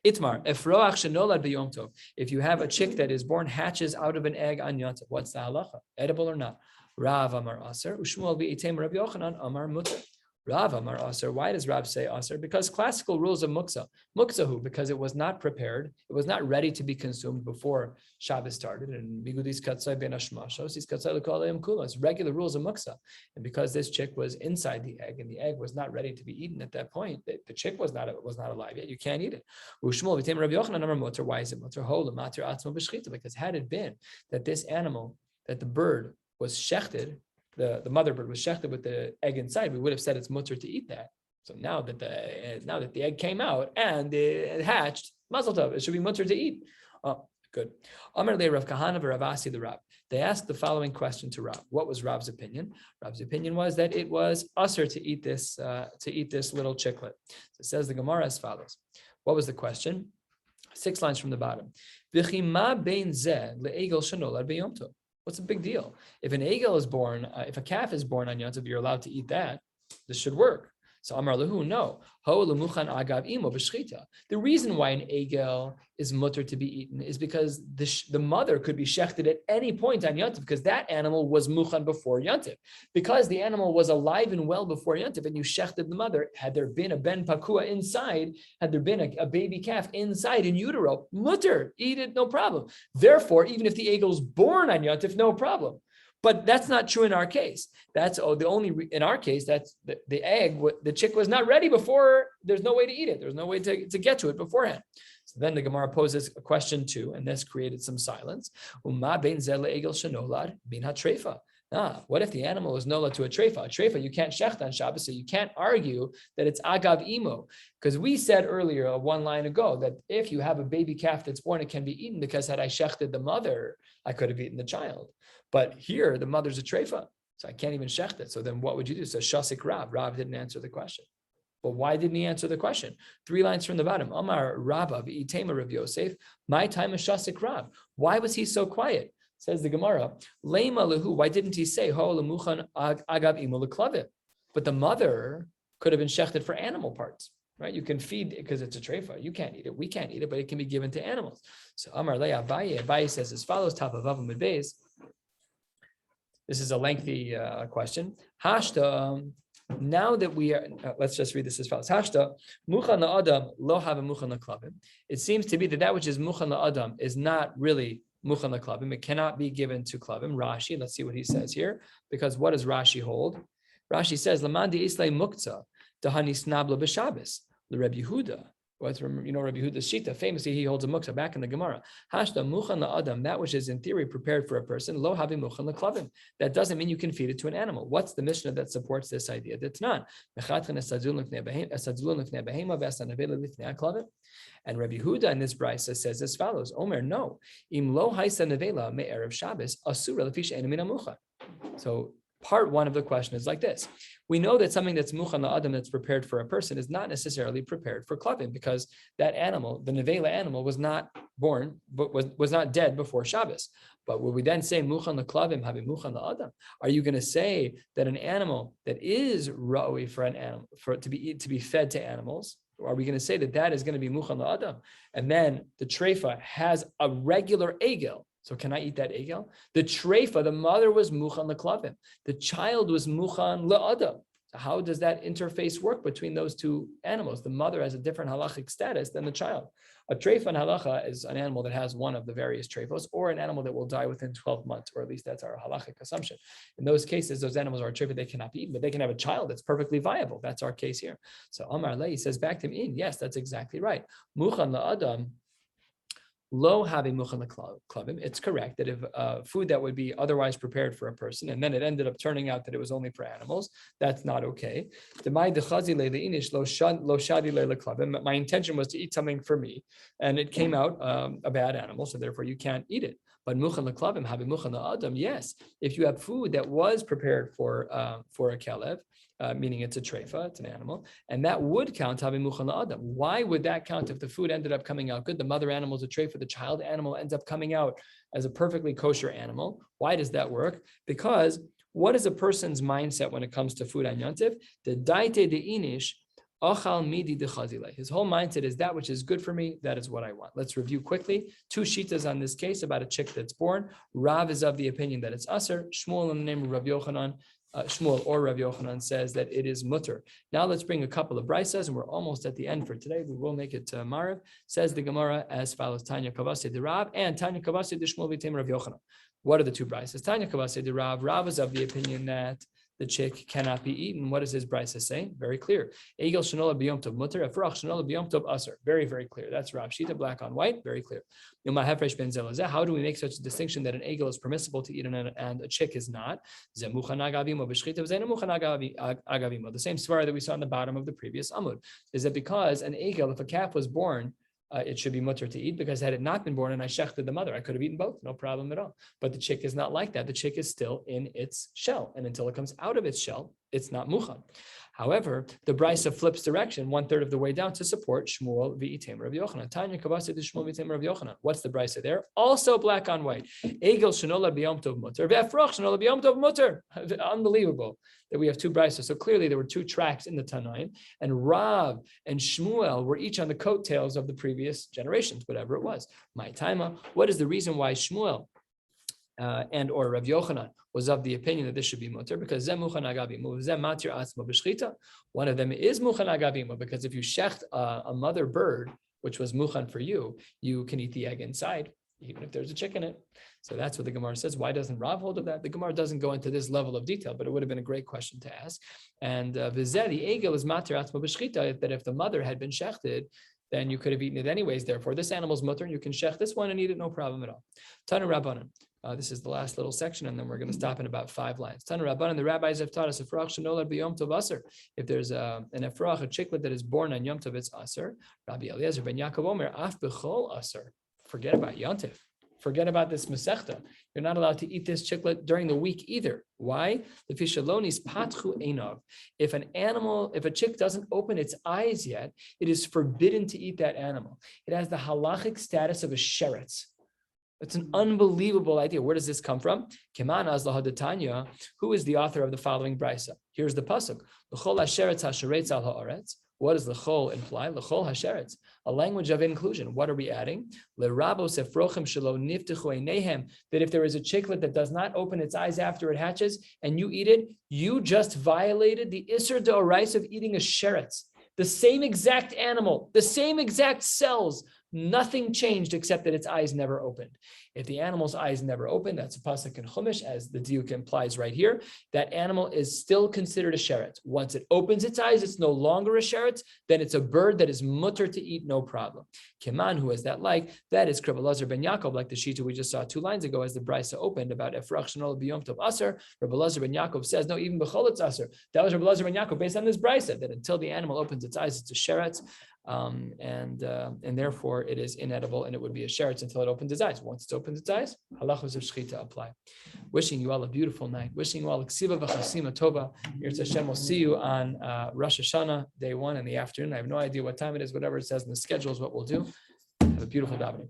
Speaker 1: Itmar, efroach shenolad b'yom tov. If you have a chick that is born, hatches out of an egg on Yom Tov, what's the halacha? Edible or not? Rav Amar Aser, Ushmuel v'item Rabbi Yochanan Amar Mutter. Rav Amar Aser. Why does Rav say Aser? Because classical rules of muksa. Muksahu, because it was not prepared, it was not ready to be consumed before Shabbos started. And bigudis katzai ben hashmashos, is katzai l'kolayim kulas. Regular rules of muksa. And because this chick was inside the egg and the egg was not ready to be eaten at that point, the chick was not alive yet. You can't eat it. Ushmuel v'tem Rabbi Yochanan Amar Mutter. Why is it Mutter? Hola matir atzmo b'shchita. Because had it been that this animal, that the bird was shechted, the mother bird was shechted with the egg inside, we would have said it's mutter to eat that. So now that the egg came out and it hatched, mazel tov, it should be mutter to eat. Oh, good. Amar le Rav Kahana v'Ravasi the Rav. They asked the following question to Rav. What was Rav's opinion? Rav's opinion was that it was usher to eat this little chicklet. So it says the Gemara as follows. What was the question? 6 lines from the bottom. V'chi ma bein zeh le'egel shenolad b'yom tov. What's the big deal? If an egel is born, if a calf is born on Yom Tov, you're allowed to eat that. This should work. So Amar Lahu, no. The reason why an egel is mutter to be eaten is because the mother could be shechted at any point on Yom Tov, because that animal was muchan before Yom Tov. Because the animal was alive and well before Yom Tov, and you shechted the mother, had there been a ben pakua inside, had there been a baby calf inside in utero, mutter, eat it, no problem. Therefore, even if the egel is born on Yom Tov, no problem. But that's not true in our case. In our case, that's the egg, the chick was not ready before. There's no way to eat it. There's no way to get to it beforehand. So then the Gemara poses a question 2, and this created some silence. What if the animal is nola to a treifa? A treifa, you can't shecht on Shabbos, so you can't argue that it's agav imo. Because we said earlier, 1 line ago, that if you have a baby calf that's born, it can be eaten, because had I shechted the mother, I could have eaten the child. But here, the mother's a treifa, so I can't even shecht it. So then what would you do? So shasik Rav. Rav didn't answer the question. Well, why didn't he answer the question? 3 lines from the bottom. Amar Rabba v'itema Rav Yosef, my time is shasik Rav. Why was he so quiet? Says the Gemara, Leima lehu, why didn't he say, Ho lemuchan agav imo leklavim? But the mother could have been shechted for animal parts, right? You can feed, because it's a treifa. You can't eat it. We can't eat it, but it can be given to animals. So Amar le Abaye says as follows, top of Vav Amud Beis. This is a lengthy question. Hashta now that we are, let's just read this as follows. Hashta, muchan la'adam lo have muchan la'klavim. It seems to be that which is muchan la'adam is not really muchan la'klavim. It cannot be given to klavim. Rashi, let's see what he says here, because what does Rashi hold? Rashi says, Lamandi islay muktzah, dahani snabla b'shabes, l'Reb Yehuda. Rabbi Yehuda's Shita, famously he holds a muktzah back in the Gemara. Hashta muchan la'adam, that which is in theory prepared for a person, lo havi muchan la'klavim. That doesn't mean you can feed it to an animal. What's the Mishnah that supports this idea? That's not. And Rabbi Yehuda in this brisa says as follows: Omer, no. Im lo haisa nevela me'erev Shabbos asura lefish ena min hamucha. So part one of the question is like this. We know that something that's muchan la'adam, that's prepared for a person, is not necessarily prepared for klavim, because that animal, the nevela animal, was not born, but was not dead before Shabbos. But will we then say muchan la'klavim havi muchan la'adam? Are you going to say that an animal that is ra'ui for an animal, to be fed to animals, are we going to say that is going to be muchan la'adam? And then the treifa has a regular egel. So can I eat that egel? The treifa, the mother was muchan la'klavim. The child was muchan la'adam. So how does that interface work between those two animals? The mother has a different halachic status than the child. A treifa in halacha is an animal that has one of the various treifos, or an animal that will die within 12 months, or at least that's our halachic assumption. In those cases, those animals are a treifa, they cannot be eaten, but they can have a child that's perfectly viable. That's our case here. So Amar Lei says back to him, yes, that's exactly right. Muchan la'adam, lo havi muchan la'klavim. It's correct that if food that would be otherwise prepared for a person, and then it ended up turning out that it was only for animals, that's not okay. My intention was to eat something for me, and it came out a bad animal, so therefore you can't eat it. But muchan la'klavim havi muchan la'adam, yes. If you have food that was prepared for a kelev, meaning it's a treifa, it's an animal, and that would count havi muchan la'adam. Why would that count if the food ended up coming out good? The mother animal is a treifa, the child animal ends up coming out as a perfectly kosher animal. Why does that work? Because what is a person's mindset when it comes to food on Yontif? The daite de inish achal midi de chazile. His whole mindset is that which is good for me, that is what I want. Let's review quickly. Two shitas on this case about a chick that's born. Rav is of the opinion that it's aser. Shmuel in the name of Rav Yochanan, Shmuel or Rav Yochanan says that it is mutter. Now let's bring a couple of brisas, and we're almost at the end for today. We will make it to Mariv. Says the Gemara as follows: Tanya Kavase de Rav and Tanya Kavase de Shmuel v'Tem Rav Yochanan. What are the two brisas? Tanya Kavase de Rav. Rav is of the opinion that the chick cannot be eaten. What does his brisa say? Very clear. Egel shenola b'yom tov mutter, efrach shenola b'yom tov aser. Very, very clear. That's Rav Shita, black on white. Very cleer. How do we make such a distinction that an egel is permissible to eat and a chick is not? The same svara that we saw on the bottom of the previous amud is that because an egel, if a calf was born, it should be mutter to eat, because had it not been born and I shechted the mother, I could have eaten both, no problem at all. But the chick is not like that. The chick is still in its shell, and until it comes out of its shell, it's not muchan. However, the brisa flips direction 1/3 of the way down to support Shmuel v'item Rav Yochanan. Tanya kavase de Shmuel v'item Rav Yochanan. What's the brisa there? Also black on white. Egel shenola b'yom tov mutter ve'efrach shenola b'yom tov mutter. Unbelievable that we have two brisas. So clearly there were two tracks in the Tanaim, and Rav and Shmuel were each on the coattails of the previous generations, whatever it was. My timer. What is the reason why Shmuel and or Rav Yochanan was of the opinion that this should be mutter? Because one of them is muchan agavimo, because if you shecht a mother bird, which was muchan for you, you can eat the egg inside, even if there's a chick in it. So that's what the Gemara says. Why doesn't Rav hold of that? The Gemara doesn't go into this level of detail, but it would have been a great question to ask. And v'zeh, the egel is matir atzmo b'shchita, that if the mother had been shechted, then you could have eaten it anyways. Therefore, this animal's mutter, and you can shech this one and eat it, no problem at all. Tanu Rabbanan. This is the last little section, and then we're going to stop in about 5 lines. Tanu Rabbanan, the rabbis have taught us if there's an efrach, a chicklet that is born on Yom Tov, it's aser. Rabbi Eliezer ben Yaakov Omer, af b'chol aser. Forget about Yontif. Forget about this Masechta. You're not allowed to eat this chicklet during the week either. Why? The fishalonis patchu enov. If a chick doesn't open its eyes yet, it is forbidden to eat that animal. It has the halachic status of a sheretz. It's an unbelievable idea. Where does this come from? Keman azlah hadatanya. Who is the author of the following brisa? Here's the pasuk: L'chol hasheretz hasheretz al haaretz. What does l'chol imply? L'chol hasheretz, a language of inclusion. What are we adding? L'rabos efrochem shelo niftechu einehem, that if there is a chicklet that does not open its eyes after it hatches and you eat it, you just violated the Isser d'oraisa of eating a sheretz. The same exact animal, the same exact cells, nothing changed except that its eyes never opened. If the animal's eyes never opened, that's a pasuk in Chumash, as the diuk implies right here, that animal is still considered a sheretz. Once it opens its eyes, it's no longer a sheretz, then it's a bird that is mutter to eat, no problem. Kiman, who is that like? That is Rabbi Elazar ben Yaakov, like the shita we just saw 2 lines ago as the Beitzah opened about Efrach Shenol B'Yom Tov Aser. Rabbi Elazar ben Yaakov says, no, even B'chol it's Aser. That was Rabbi Elazar ben Yaakov based on this Beitzah, that until the animal opens its eyes, it's a sheretz. And therefore it is inedible and it would be a sheretz until it opens its eyes. Once it opens its eyes, halachos of shechita apply. Wishing you all a beautiful night. Wishing you all a ksiva v'chasima tova. Yirtzeh Hashem, we'll see you on Rosh Hashanah, day 1 in the afternoon. I have no idea what time it is. Whatever it says in the schedule is what we'll do. Have a beautiful davening.